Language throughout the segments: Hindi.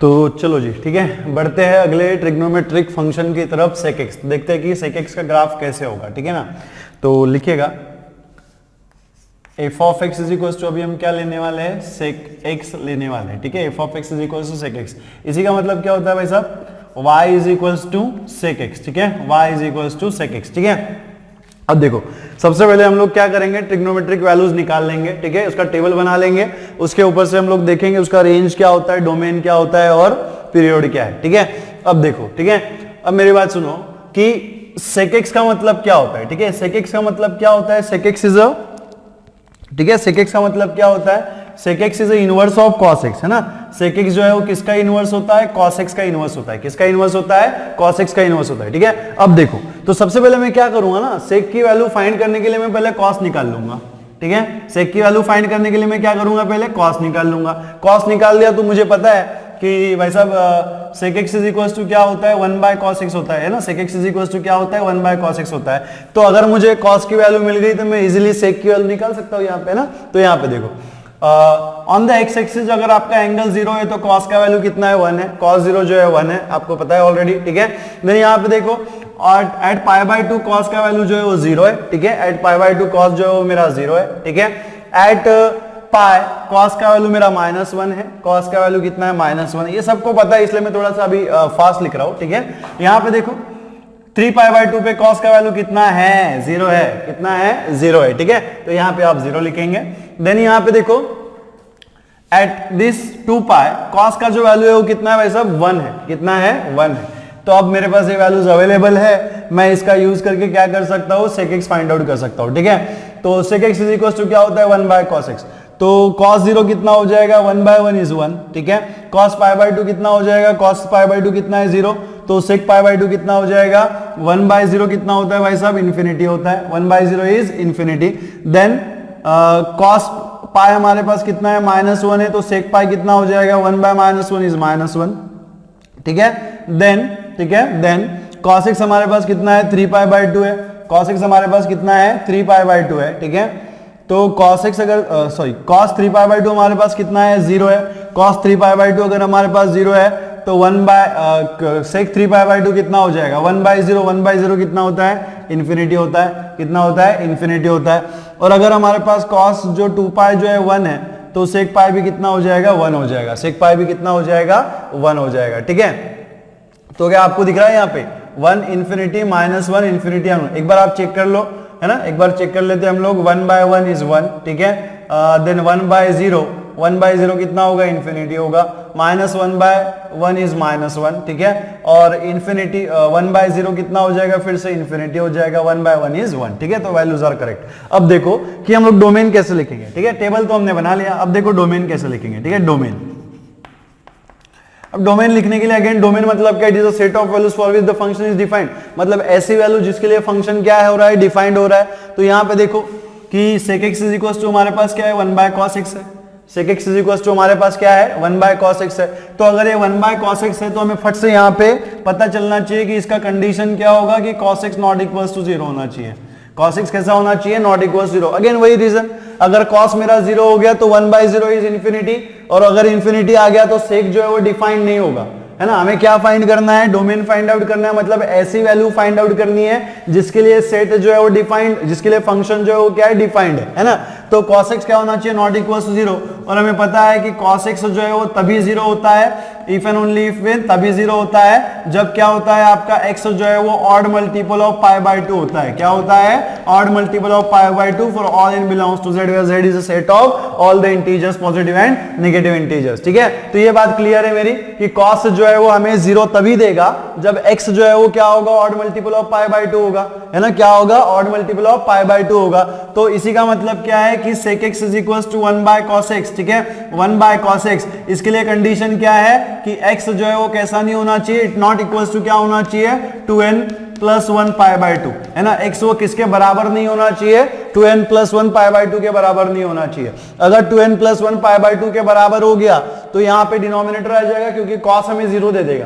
तो चलो जी, ठीक है, बढ़ते हैं अगले ट्रिग्नोमेट्रिक फंक्शन की तरफ सेक एक्स। देखते हैं कि सेक एक्स का ग्राफ कैसे होगा, ठीक है ना। तो लिखिएगा f of x is equal to, अभी हम क्या लेने वाले हैं, सेक एक्स लेने वाले हैं, ठीक है। F of x is equal to sec x, इसी का मतलब क्या होता है भाई साहब, y is equal to sec x, ठीक है, y is equal to sec x, ठीक है। अब देखो, सबसे पहले हम लोग क्या करेंगे, ट्रिग्नोमेट्रिक वैल्यूज निकाल लेंगे, ठीक है, उसका टेबल बना लेंगे, उसके ऊपर से हम लोग देखेंगे उसका रेंज क्या होता है, डोमेन क्या होता है और पीरियड क्या है, ठीक है। अब देखो, ठीक है, अब मेरी बात सुनो कि सेक एक्स का मतलब क्या होता है, ठीक है, सेक एक्स का मतलब क्या होता है, सेक एक्स इज अ, ठीक है, सेक एक्स का मतलब क्या होता है, sec x is inverse of cos x, है ना। सेक एक्स जो है वो किसका इनवर्स होता है, कॉस एक्स का इनवर्स होता है। किसका इनवर्स होता है, कॉस एक्स का इनवर्स होता है, ठीक है। अब देखो, तो सबसे पहले मैं क्या करूंगा ना, सेक की वैल्यू फाइंड करने के लिए मैं पहले कॉस निकाल लूंगा, ठीक है। सेक की वैल्यू फाइंड करने के लिए मैं क्या करूंगा, पहले कॉस निकाल लूंगा। कॉस निकाल दिया तो मुझे पता है कि भाई साहब sec x is equal to क्या होता है, 1 बाय कॉस एक्स होता है ना। Sec x is equal to क्या होता है, 1 बाय कॉस एक्स होता है। तो अगर मुझे कॉस की वैल्यू मिल गई तो मैं इजीली सेक की वैल्यू निकाल सकता हूं यहाँ पे ना। तो यहाँ पे देखो, ऑन द एक्स एक्सिस अगर आपका एंगल 0 है तो कॉस का वैल्यू कितना है, 1 है। कॉस 0 जो है 1 है, आपको पता है ऑलरेडी, ठीक है। देन यहाँ पे देखो, और एट पाई बाय 2 कॉस का वैल्यू जो है वो 0 है, ठीक है। एट पाई बाय 2 कॉस जो है वो मेरा 0 है, ठीक है। एट पाई कॉस का वैल्यू मेरा -1 है। कॉस का वैल्यू कितना है, -1। ये सबको पता है, इसलिए मैं थोड़ा सा अभी फास्ट लिख रहा हूं, ठीक है। यहाँ पे देखो 3 पाई बाय 2 पे कॉस का वैल्यू कितना है, 0 है। कितना है, 0 है, ठीक है। तो यहाँ पे आप 0 लिखेंगे। देन यहाँ पे देखो एट दिस 2 पाई कॉस का जो वैल्यू है वो कितना है भाई साहब, 1 है। कितना है, 1 है। तो अब मेरे पास ये वैल्यूज अवेलेबल है, मैं इसका यूज करके क्या कर सकता हूँ, सेक एक्स फाइंड आउट कर सकता हूँ, ठीक है। तो sec x is equal to क्या होता है, 1 बाय कॉस एक्स। तो cos 0 कितना हो जाएगा, 1 बाय 1 इज 1, ठीक है। cos पाई बाय 2 कितना हो जाएगा, cos पाई बाय 2 कितना है, 0। तो sec पाई बाय 2 कितना हो जाएगा, 1 बाय 0 कितना होता है भाई साहब, इन्फिनिटी होता है। 1 by 0 is infinity. Then cos pi हमारे पास कितना है, -1 है। तो sec पाई कितना हो जाएगा, 1 बाय -1 इज -1, ठीक है। देन, ठीक है, देन cos x हमारे पास कितना है, 3 पाई बाय 2 है। cos x हमारे पास कितना है, 3 पाई बाय 2 है, ठीक है। तो cos x अगर cos 3 पाई बाय 2 हमारे पास कितना है, 0 है। cos 3 पाई बाय 2 अगर हमारे पास 0 है तो 1 बाय sec 3 पाई बाय 2 कितना हो जाएगा, 1 बाय 0। 1 बाय 0 कितना होता है, इन्फिनिटी होता है। कितना होता है, इन्फिनिटी होता है। और अगर हमारे पास cos जो 2 पाई जो है 1 है, तो sec पाई भी कितना हो जाएगा, 1 हो जाएगा। sec पाई भी कितना हो जाएगा, 1 हो जाएगा, ठीक है। तो क्या आपको दिख रहा है यहाँ पे 1 इन्फिनिटी -1 इन्फिनिटी। एक बार आप चेक कर लो, है ना, एक बार चेक कर लेते हैं हम लोग। 1 बाय 1 इज 1, ठीक है। देन 1 बाय 0, 1 बाय 0 कितना होगा, इन्फिनिटी होगा। -1 बाय 1 इज -1, ठीक है। और इन्फिनिटी 1 बाय 0 कितना हो जाएगा, फिर से इन्फिनिटी हो जाएगा। 1 बाय 1 इज 1, ठीक है। तो वैल्यूज आर करेक्ट। अब देखो कि हम लोग डोमेन कैसे लिखेंगे, ठीक है। टेबल तो हमने बना लिया, अब देखो डोमेन कैसे लिखेंगे, ठीक है। डोमेन, अब डोमेन लिखने के लिए अगेन, डोमेन मतलब क्या, it is a set of values for which the function is defined. मतलब ऐसी वैल्यू जिसके लिए फंक्शन क्या हो रहा है, डिफाइंड हो रहा है। तो यहाँ पे देखो कि sec x is equal to हमारे पास क्या है, 1 बाय cos x है। sec x is equal to हमारे पास क्या है, 1 बाय cos x है। तो अगर ये 1 बाय cos x है तो हमें फट से यहाँ पे पता चलना चाहिए कि इसका कंडीशन क्या होगा कि cos x not equal to 0 होना चाहिए। cos x कैसा होना चाहिए, नॉट इक्वल 0। अगेन वही रीजन, अगर cos मेरा 0 हो गया तो 1 बाय 0 इज इन्फिनिटी। और अगर इन्फिनिटी आ गया तो sec जो है वो डिफाइंड नहीं होगा, है ना। हमें क्या फाइंड करना है, डोमेन फाइंड आउट करना है। मतलब ऐसी वैल्यू फाइंड आउट करनी है जिसके लिए सेट जो है वो डिफाइंड, जिसके लिए फंक्शन जो है वो क्या है, डिफाइंड है ना। तो cos x क्या होना चाहिए, नॉट इक्वल टू 0। और हमें पता है कि cos x जो है वो तभी 0 होता है, इफ एंड ओनली इफ में तभी 0 होता है जब क्या होता है, आपका x जो है वो odd multiple of pi by 2 होता है। क्या होता है, odd multiple of pi by 2 for all n belongs to z, where z is a set of all the integers positive and negative integers, ठीक है। तो ये बात क्लियर है मेरी कि cos जो है वो हमें 0 तभी देगा जब x जो है वो क्या होगा, odd multiple of pi by 2 होगा, है ना। क्या होगा, odd multiple of pi by 2 होगा। तो इसी का मतलब क्या है कि sec x is equal to 1 by cos x, ठीक है। 1 बाय cos x, इसके लिए कंडीशन क्या है कि x जो है वो कैसा नहीं होना चाहिए, इट नॉट इक्वल टू क्या होना चाहिए, 2n प्लस 1 पाई बाय 2, है ना। x वो किसके बराबर नहीं होना चाहिए, 2n प्लस 1 पाई बाय 2 के बराबर नहीं होना चाहिए। अगर 2n प्लस 1 पाई बाय 2 के बराबर हो गया तो यहाँ पे डिनोमिनेटर आ जाएगा, क्योंकि cos हमें 0 दे देगा,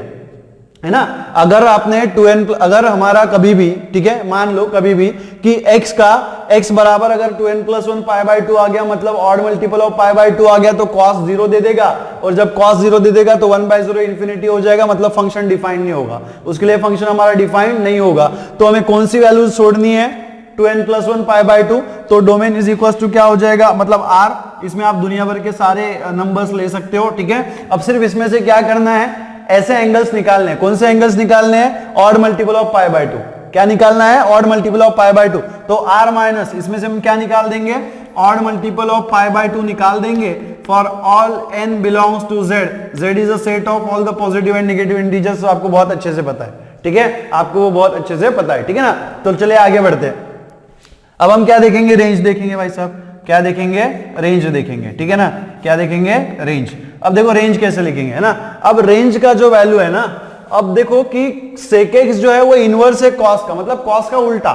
है ना। अगर आपने 2n अगर हमारा कभी भी, ठीक है, मान लो कभी भी कि x का x बराबर अगर 2n + 1 π/2 आ गया, मतलब ऑड मल्टीपल ऑफ π/2 आ गया, तो cos 0 दे देगा, और जब cos 0 दे देगा तो 1/0 इंफिनिटी हो जाएगा, मतलब फंक्शन डिफाइन नहीं होगा, उसके लिए फंक्शन हमारा डिफाइन नहीं होगा। तो हमें कौन सी वैल्यू छोड़नी है, 2n + 1 π/2, तो डोमेन इज इक्वल टू क्या हो जाएगा, मतलब r, इसमें आप दुनिया भर के सारे नंबर्स ले सकते हो, ठीक है। अब सिर्फ इसमें से क्या करना है, ऐसे एंगल्स निकालने हैं। कौन से एंगल्स निकालने हैं, ऑड मल्टीपल ऑफ π/2, क्या निकालना है, ऑड मल्टीपल ऑफ π/2। तो r माइनस, इसमें से हम क्या निकाल देंगे, ऑड मल्टीपल ऑफ π/2 निकाल देंगे for all n belongs to z, z is a set of all the positive and negative integers, तो आपको बहुत अच्छे से पता है, ठीक है, आपको वो बहुत अच्छे से पता है, ठीक है ना। तो चलिए आगे बढ़ते हैं। अब हम क्या देखेंगे, रेंज देखेंगे भाई साहब, क्या देखेंगे, रेंज देखेंगे, ठीक है ना, क्या देखेंगे, रेंज। अब देखो रेंज कैसे लिखेंगे, है ना। अब रेंज का जो वैल्यू है ना, अब देखो कि sec x जो है वो इनवर्स है cos का, मतलब cos का उल्टा,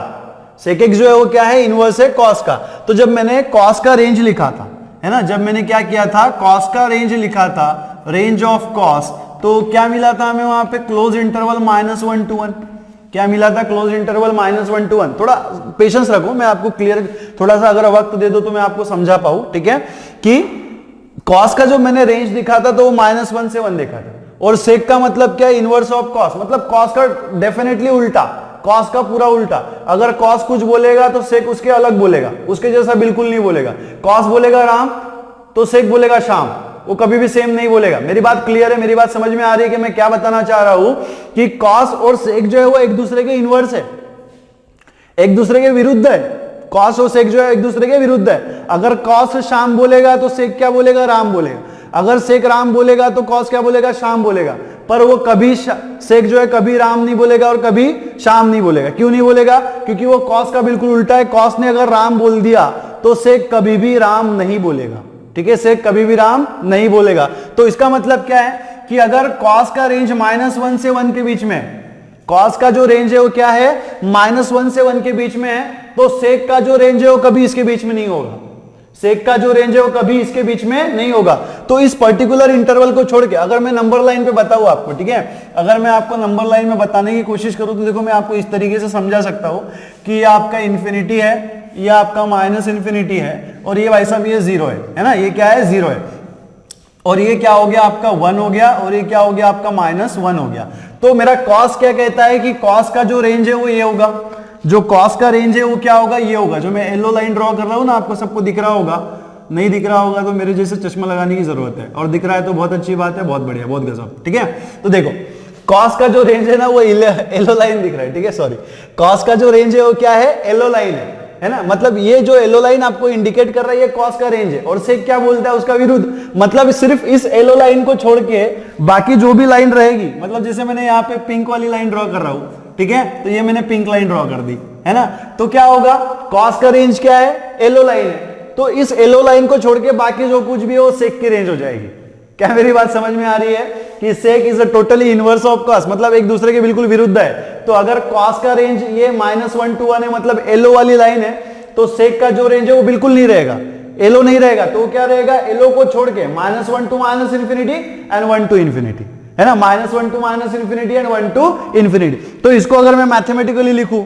sec x जो है वो क्या है, इनवर्स है cos का। तो जब मैंने cos का रेंज लिखा था, है ना, जब मैंने क्या किया था, cos का रेंज लिखा था, रेंज ऑफ cos, तो क्या मिला था हमें वहां पे, क्लोज इंटरवल -1 to 1, क्या मिला था, क्लोज इंटरवल -1 to 1। थोड़ा पेशेंस रखो, मैं आपको क्लियर, थोड़ा सा अगर वक्त दे दो तो मैं आपको समझा पाऊं, ठीक है, कि cos का जो मैंने रेंज दिखा था तो वो -1 से 1 देखा था, और sec का मतलब क्या है, इनवर्स ऑफ cos, मतलब cos का डेफिनेटली उल्टा, cos का पूरा उल्टा। अगर cos कुछ बोलेगा तो sec उसके अलग बोलेगा, उसके जैसा बिल्कुल नहीं बोलेगा। cos बोलेगा राम तो sec बोलेगा शाम, वो कभी भी सेम नहीं बोलेगा। मेरी बात क्लियर है, मेरी बात समझ में आ रही है कि मैं क्या बताना चाह रहा हूं, कि cos और sec जो है वो एक दूसरे के इनवर्स है, एक दूसरे के विरुद्ध है। cos और sec जो है एक दूसरे के विरुद्ध है। अगर cos शाम बोलेगा तो sec क्या बोलेगा, राम बोलेगा। अगर sec राम बोलेगा तो cos क्या बोलेगा, शाम बोलेगा। पर वो कभी sec जो है कभी राम नहीं बोलेगा और कभी शाम नहीं बोलेगा। क्यों नहीं बोलेगा, क्योंकि वो cos का बिल्कुल उल्टा है। cos ने अगर राम बोल दिया तो sec कभी भी राम नहीं बोलेगा, ठीक है, sec कभी भी राम नहीं बोलेगा। तो इसका मतलब क्या है कि अगर cos का रेंज -1 से 1 के बीच में है, cos का जो रेंज है वो क्या है, -1 से 1 के बीच में है, तो sec का जो रेंज है वो कभी इसके बीच में नहीं होगा, sec का जो रेंज है वो कभी इसके बीच में नहीं होगा। तो इस पर्टिकुलर इंटरवल को छोड़ के अगर मैं नंबर लाइन पे बताऊं आपको, ठीक है, अगर मैं आपको नंबर लाइन में बताने की कोशिश करूं तो देखो मैं आपको इस तरीके से समझा सकता हूं कि ये आपका इन्फिनिटी है, ये आपका -इन्फिनिटी है, और ये भाई साहब ये 0 है ना, ये क्या है, 0 है, और ये क्या हो गया आपका 1 हो गया, और ये क्या हो गया आपका -1 हो गया। तो मेरा cos क्या कहता है कि cos का जो रेंज है वो ये होगा, जो cos का रेंज है वो क्या होगा, ये होगा। जो मैं येलो लाइन ड्रॉ कर रहा हूं ना, आपको सबको दिख रहा होगा, नहीं दिख रहा होगा तो मेरे जैसे चश्मा लगाने की जरूरत है, और दिख रहा है तो बहुत अच्छी बात है, बहुत बढ़िया, बहुत गजब, ठीक है। तो देखो cos का जो रेंज है ना वो येलो लाइन दिख रहा है, ठीक है, सॉरी, cos का जो रेंज है वो क्या है, येलो लाइन है ना। मतलब ये जो येलो लाइन आपको इंडिकेट कर रहा है ये cos का रेंज है, और sec क्या बोलता है उसका विरुद्ध। मतलब सिर्फ इस येलो लाइन को छोड़ के बाकी जो भी लाइन रहेगी, मतलब जैसे मैंने यहाँ पे पिंक वाली लाइन ड्रॉ कर रहा हूं, ठीक है, तो ये मैंने पिंक लाइन ड्रॉ कर दी, है ना। तो क्या होगा, cos का रेंज क्या है, येलो लाइन है, तो इस येलो लाइन को छोड़ के बाकी जो कुछ भी है वो sec की रेंज हो जाएगी। क्या मेरी बात समझ में आ रही है कि sec is a totally inverse of cos, मतलब एक दूसरे के बिल्कुल विरुद्ध है। तो अगर cos का रेंज ये -1 to 1 है, मतलब येलो वाली लाइन है, तो sec का जो रेंज है वो बिल्कुल नहीं रहेगा, येलो नहीं रहेगा, तो क्या रहेगा, येलो को छोड़ के -1 to -infinity and 1 to infinity, है ना, -1 to -infinity and 1 to infinity। तो इसको अगर मैं मैथमेटिकली लिखूं,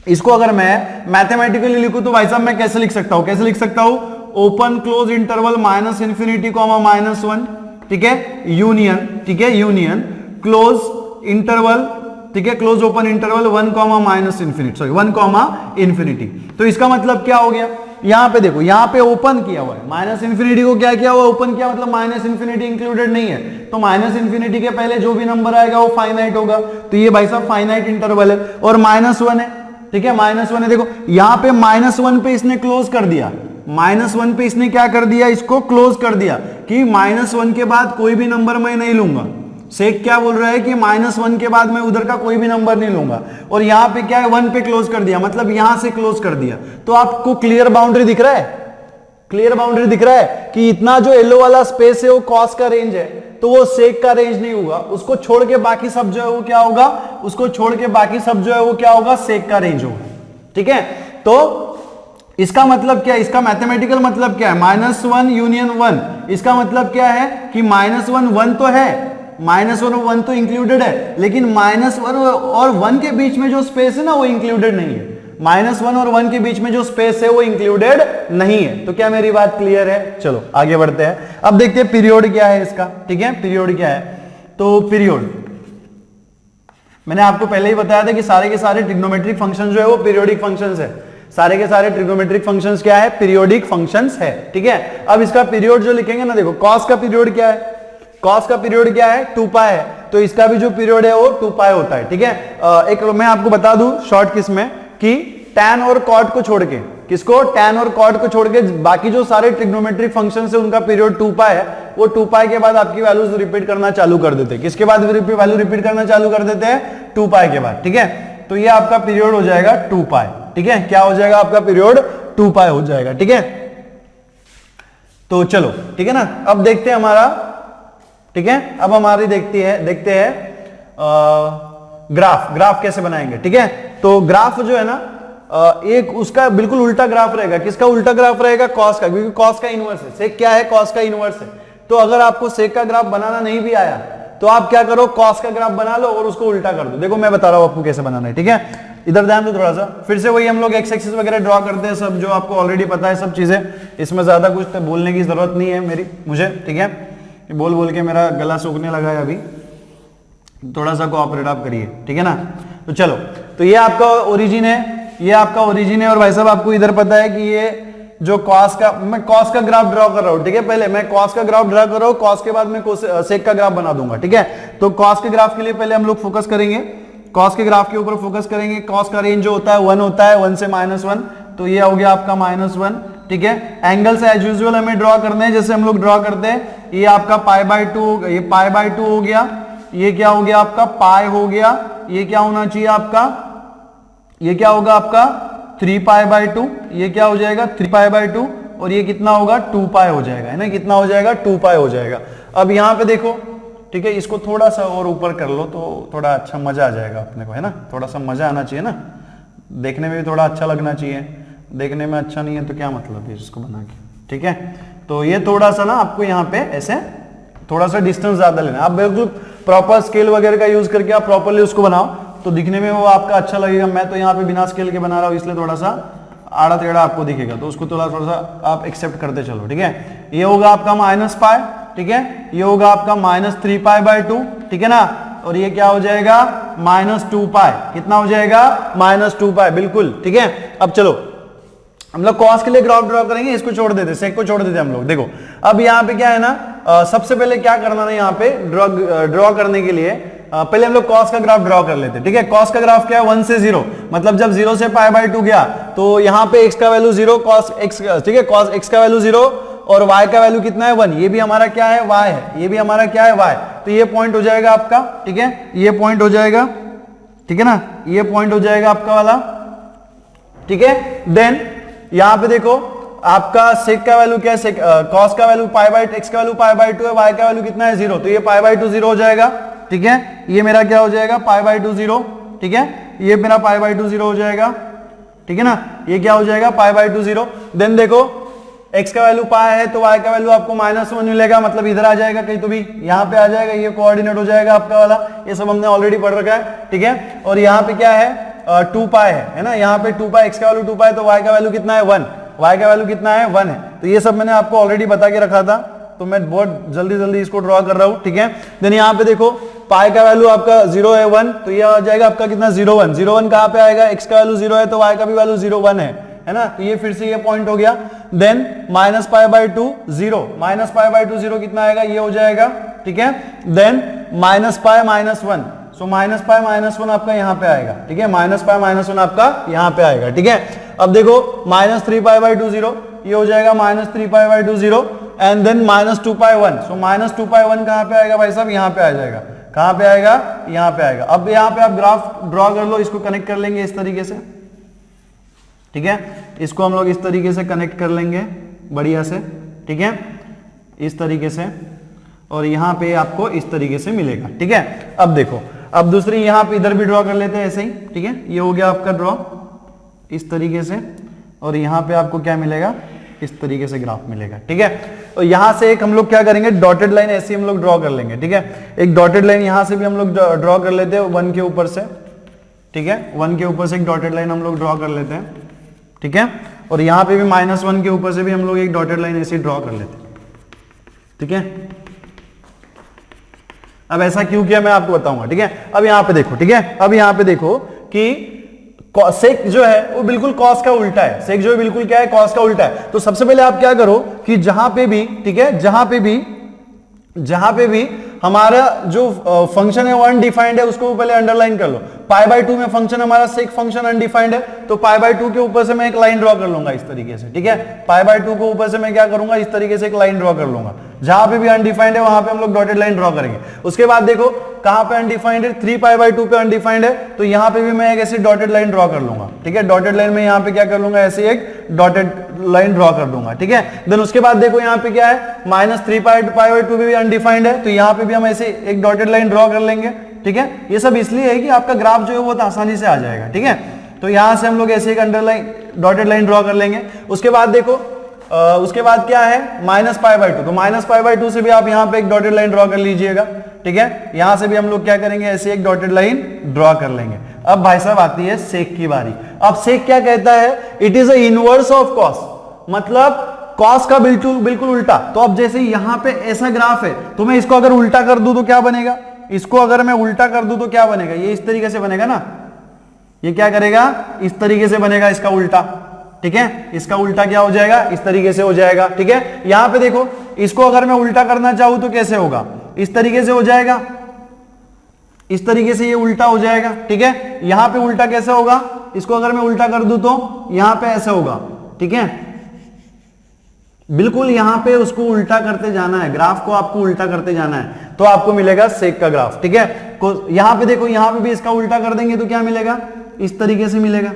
इसको अगर मैं मैथमेटिकली लिखूं तो भाई साहब मैं कैसे लिख सकता हूं, कैसे लिख सकता हूं, ओपन क्लोज इंटरवल -इन्फिनिटी -1, ठीक है, यूनियन, ठीक है, यूनियन क्लोज इंटरवल, ठीक है, close open interval 1, -infinity, sorry 1, infinity. तो इसका मतलब क्या हो गया, यहां पे देखो, यहां पे ओपन किया हुआ है, -इन्फिनिटी को क्या किया हुआ, ओपन किया, मतलब -इन्फिनिटी इंक्लूडेड नहीं है, तो -इन्फिनिटी के पहले जो भी नंबर आएगा वो फाइनाइट होगा। तो ये भाई साहब फाइनाइट इंटरवल है, और -1 है, ठीक है, -1 है। देखो यहां पे -1 पे इसने क्लोज कर दिया, -1 पे इसने क्या कर दिया, इसको क्लोज कर दिया कि -1 के बाद कोई भी नंबर मैं नहीं लूंगा। sec क्या बोल रहा है कि -1 के बाद मैं उधर का कोई भी नंबर नहीं लूंगा, और यहां पे क्या है, 1 पे क्लोज कर दिया, मतलब यहां से क्लोज कर दिया। तो आपको क्लियर बाउंड्री दिख रहा है, क्लियर बाउंड्री दिख रहा है कि इतना जो येलो वाला स्पेस है वो cos का रेंज है, तो वो sec का रेंज नहीं होगा, उसको छोड़ के बाकी सब जो है वो क्या होगा, उसको छोड़ के बाकी सब जो है वो क्या होगा, sec का रेंज होगा, ठीक है। तो इसका मतलब क्या है, इसका मैथमेटिकल मतलब क्या है, -1 यूनियन 1, इसका मतलब क्या है कि -1 1 तो है, -1 और 1 तो इंक्लूडेड है, लेकिन -1 और 1 के बीच में जो स्पेस है ना वो इंक्लूडेड नहीं है। -1 और 1 के बीच में जो स्पेस है वो इंक्लूडेड नहीं है। तो क्या मेरी बात क्लियर है? चलो आगे बढ़ते हैं। अब देखते हैं पीरियड क्या है इसका। ठीक है, पीरियड क्या है? तो पीरियड मैंने आपको पहले ही बताया था कि सारे के सारे ट्रिग्नोमेट्रिक फंक्शन जो है वो पीरियोडिक फंक्शंस है। सारे के सारे ट्रिग्नोमेट्रिक फंक्शंस क्या है? पीरियोडिक फंक्शंस है। ठीक है, अब इसका पीरियड जो लिखेंगे ना, देखो कॉस का पीरियड क्या है? कॉस का पीरियड क्या है? 2 पाई है, तो इसका भी जो पीरियड है वो 2 पाई होता है। ठीक है, एक मैं आपको बता दूं शॉर्ट किस में कि tan और cot को छोड़ के, किसको? tan और cot को छोड़ के बाकी जो सारे ट्रिग्नोमेट्रिक फंक्शंस है उनका पीरियड 2 पाई है। वो 2 पाई के बाद आपकी वैल्यूज रिपीट करना चालू कर देते हैं। किसके बाद वैल्यू रिपीट करना चालू कर देते हैं? 2 पाई के बाद। ठीक है, तो ये आपका पीरियड हो जाएगा 2 पाई। ठीक है, क्या हो जाएगा आपका पीरियड? 2 पाई हो जाएगा। ठीक है, तो चलो ठीक है ना, अब देखते हैं हमारा, ठीक है, अब हमारी देखते हैं ग्राफ कैसे बनाएंगे। ठीक है, तो ग्राफ जो है ना एक उसका बिल्कुल उल्टा ग्राफ रहेगा। किसका उल्टा ग्राफ रहेगा? कॉस का, क्योंकि कॉस का इनवर्स है। सेक क्या है? कॉस का इनवर्स है। तो अगर आपको सेक का ग्राफ बनाना नहीं भी आया तो आप क्या करो? कॉस का ग्राफ बना लो और उसको उल्टा कर दो। देखो मैं बता रहा हूं आपको कैसे बनाना है। ठीक है, इधर ध्यान दो थोड़ा सा, फिर से वही हम लोग एक्स एक्सिस वगैरह ड्रॉ करते हैं, सब जो आपको ऑलरेडी पता है सब चीजें, इसमें ज्यादा कुछ तो बोलने की जरूरत नहीं है मुझे। ठीक है, बोल बोल के मेरा गला सूखने लगा है अभी, थोड़ा सा कोऑपरेट आप करिए। ठीक है ना, तो चलो, तो ये आपका ओरिजिन है, ये आपका ओरिजिन है। और भाई साहब आपको इधर पता है कि ये जो कॉस का, मैं कॉस का ग्राफ ड्रॉ कर रहा हूं। ठीक है, पहले मैं कॉस का ग्राफ ड्रॉ कर रहा हूं, कॉस के बाद मैं सेक का ग्राफ बना दूंगा। ठीक है, तो कॉस के ग्राफ के लिए पहले हम लोग फोकस करेंगे, कॉस के ग्राफ के ऊपर फोकस करेंगे। कॉस का रेंज जो होता है 1 होता है, 1 से -1, तो ये हो गया आपका -1। ठीक है, एंगल्स एज यूजुअल हमें ड्रॉ करने हैं जैसे हम लोग ड्रॉ करते हैं। ये आपका π/2, ये π/2 हो गया, ये क्या हो गया आपका? पाई हो गया। ये क्या होना चाहिए आपका? ये क्या होगा आपका? 3π/2, ये क्या हो जाएगा? 3π/2, और ये कितना होगा? 2 पाई हो जाएगा, है ना? कितना हो जाएगा? 2 पाई हो जाएगा। अब यहां पे देखो, ठीक है, इसको थोड़ा सा और ऊपर कर लो तो थोड़ा अच्छा मजा आ जाएगा अपने को, है ना? थोड़ा सा मजा आना चाहिए ना, देखने में भी थोड़ा अच्छा लगना चाहिए। देखने में अच्छा नहीं है तो क्या मतलब है इसको बना के। ठीक है, तो ये थोड़ा सा ना आपको यहाँ पे ऐसे थोड़ा सा डिस्टेंस ज्यादा लेना। आप बिल्कुल प्रॉपर स्केल वगैरह का यूज करके आप प्रॉपरली उसको बनाओ तो दिखने में वो आपका अच्छा लगेगा। मैं तो यहाँ पे बिना स्केल के बना रहा हूँ इसलिए थोड़ा सा आड़ा टेढ़ा आपको दिखेगा, तो उसको थोड़ा सा आप एक्सेप्ट करते चलो। ठीक है, ये होगा आपका -π। ठीक है, ये होगा आपका -3π/2। ठीक है ना, और ये क्या हो जाएगा? -2 पाई। कितना हो जाएगा? -2 पाई, बिल्कुल। ठीक है, अब चलो हम लोग कॉस के लिए ग्राफ ड्रॉ करेंगे, इसको छोड़ देते, सेक को छोड़ देते हम लोग। देखो अब यहाँ पे क्या है ना, सबसे पहले क्या करना है यहाँ पे ड्रॉ करने के लिए पहले हम लोग कॉस का ग्राफ ड्रॉ कर लेते हैं। ठीक है, कॉस का ग्राफ क्या है? 1 से 0, मतलब जब 0 से π/2 गया तो यहाँ पे x का वैल्यू 0, cos x, ठीक है, cos x का वैल्यू 0 और y का वैल्यू कितना है? 1। ये भी हमारा क्या है? y है। ये भी हमारा क्या है? y। तो ये पॉइंट हो जाएगा आपका। ठीक है, ये पॉइंट हो जाएगा। ठीक है ना, ये पॉइंट हो जाएगा आपका वाला। ठीक है, देन यहां पे देखो आपका सेक का वैल्यू क्या है? कॉस का वैल्यू x का वैल्यू π/2 है, y का वैल्यू कितना है? 0। तो ये π/2 0 हो जाएगा। ठीक है, ये मेरा क्या हो जाएगा? π/2 0। ठीक है, ये मेरा π/2 0 हो जाएगा। ठीक है ना, ये क्या हो जाएगा? π/2 0। देन देखो x का वैल्यू पाई है तो y का वैल्यू आपको -1 मिलेगा, मतलब इधर आ जाएगा कहीं तो भी, यहाँ पे आ जाएगा, ये कोऑर्डिनेट हो जाएगा आपका वाला। ये सब हमने ऑलरेडी पढ़ रखा है। ठीक है, और यहाँ पे क्या है? 2 पाई है ना, यहाँ पे 2 पाई, x का वैल्यू 2 पाई, तो y का वैल्यू कितना है? 1। y का वैल्यू कितना है? 1 है। तो ये सब मैंने आपको ऑलरेडी बता के रखा था, तो मैं बहुत जल्दी इसको ड्रॉ कर रहा हूँ। ठीक है, देन यहाँ पे देखो पाई का वैल्यू आपका 0 है 1, तो ये आ जाएगा आपका कितना? 0 1। 0 1 कहाँ पे आएगा? x का वैल्यू 0 है तो y का भी वैल्यू 0 1 है ना, तो ये फिर से ये पॉइंट हो गया। देन -π/2 0, -π/2 0 कितना आएगा? ये हो जाएगा। ठीक है, देन -π -1, सो -π -1 आपका यहाँ पे आएगा। ठीक है, -π -1 आपका यहाँ पे आएगा। ठीक है, अब देखो -3π/2 0, ये हो जाएगा -3π/2 0, एंड देन -2π1, सो -2π1 कहाँ पे आएगा भाई साहब? यहाँ पे आ जाएगा। कहाँ पे आएगा? यहाँ पे आएगा। अब यहाँ पे आप ग्राफ ड्रॉ कर लो, इसको कनेक्ट कर लेंगे इस तरीके से। ठीक है, इसको हम लोग इस तरीके से कनेक्ट कर लेंगे बढ़िया से। ठीक है, इस तरीके से, और यहाँ पे आपको इस तरीके से मिलेगा। ठीक है, अब देखो, अब दूसरी यहाँ पे इधर भी ड्रॉ कर लेते हैं ऐसे ही। ठीक है, ये हो गया आपका ड्रॉ इस तरीके से, और यहाँ पे आपको क्या मिलेगा? इस तरीके से ग्राफ मिलेगा, ठीक है। तो यहां से एक हम लोग क्या करेंगे, डॉटेड लाइन ऐसी हम लोग ड्रॉ कर लेंगे, ठीक है। एक डॉटेड लाइन यहां से भी हम लोग ड्रॉ कर लेते हैं 1 के ऊपर से, ठीक है। 1 के ऊपर से एक डॉटेड लाइन हम लोग ड्रॉ कर लेते हैं, ठीक है। और यहां पे भी -1 के ऊपर से भी हम लोग एक डॉटेड लाइन ऐसी ड्रॉ कर लेते हैं, ठीक है। अब ऐसा क्यों किया मैं आपको बताऊंगा, ठीक है। अब यहां पे देखो, ठीक है। अब यहां पे देखो कि सेक जो है वो बिल्कुल कॉस का उल्टा है, सेक जो है बिल्कुल क्या है, कॉस का उल्टा है। तो सबसे पहले आप क्या करो कि जहां पे भी, ठीक है, जहां पे भी हमारा जो फंक्शन है वो अनडिफाइंड है, उसको पहले अंडरलाइन कर लो। π/2 में फंक्शन हमारा सेक फंक्शन अनडिफाइंड है, तो π/2 के ऊपर से मैं एक लाइन ड्रॉ कर लूंगा इस तरीके से, ठीक है। π/2 के ऊपर से मैं क्या करूंगा, इस तरीके से एक लाइन ड्रॉ कर लूंगा। जहां पे भी अनडिफाइंड है वहां पे हम लोग डॉटेड लाइन ड्रॉ करेंगे। उसके बाद देखो कहां पे अनडिफाइंड है, 3π/2 पे अनडिफाइंड है, तो यहां पे भी मैं एक ऐसी डॉटेड लाइन ड्रॉ कर लूंगा, ठीक है। डॉटेड लाइन में यहां पे क्या कर लूंगा, ऐसे एक डॉटेड लाइन ड्रॉ कर दूंगा, ठीक है। देन उसके बाद देखो यहां पे क्या है, -3π/2 भी अनडिफाइंड है, तो यहां पे भी हम ऐसे एक डॉटेड लाइन ड्रॉ कर लेंगे, ठीक है। ये सब इसलिए है कि आपका ग्राफ जो है वो आसानी से आ जाएगा, ठीक है। तो यहां से हम लोग ऐसे एक अंडरलाइन डॉटेड लाइन ड्रॉ कर लेंगे। उसके बाद देखो उसके बाद क्या है, -π/2, तो -π/2 से भी आप यहां पे एक डॉटेड लाइन ड्रॉ कर लीजिएगा, ठीक है। यहां से भी हम लोग क्या करेंगे, ऐसे एक डॉटेड लाइन ड्रॉ कर लेंगे। अब भाई साहब आती है सेक की बारी। अब सेक क्या कहता है, it is a inverse of cos, मतलब कॉस का बिल्कुल उल्टा। तो अब जैसे यहां पे ऐसा ग्राफ है, तो मैं इसको अगर उल्टा कर दूं तो क्या बनेगा, इसको अगर मैं उल्टा कर दूं तो क्या बनेगा, ये इस तरीके से बनेगा ना, ये क्या करेगा, इस तरीके से बनेगा इसका उल्टा, ठीक है। इसका उल्टा क्या हो जाएगा, इस तरीके से हो जाएगा, ठीक है। यहां पे देखो इसको अगर मैं उल्टा करना चाहूं तो कैसे होगा, इस तरीके से हो जाएगा, इस तरीके से ये उल्टा हो जाएगा, ठीक है। यहां पे उल्टा कैसे होगा, इसको अगर मैं उल्टा कर दूं तो यहां पे ऐसे होगा, ठीक है। बिल्कुल यहां पे उसको उल्टा करते जाना है, ग्राफ को आपको उल्टा करते जाना है, तो आपको मिलेगा सेक का ग्राफ, ठीक है। यहां पे देखो, यहां पे भी इसका उल्टा कर देंगे तो क्या मिलेगा, इस तरीके से मिलेगा,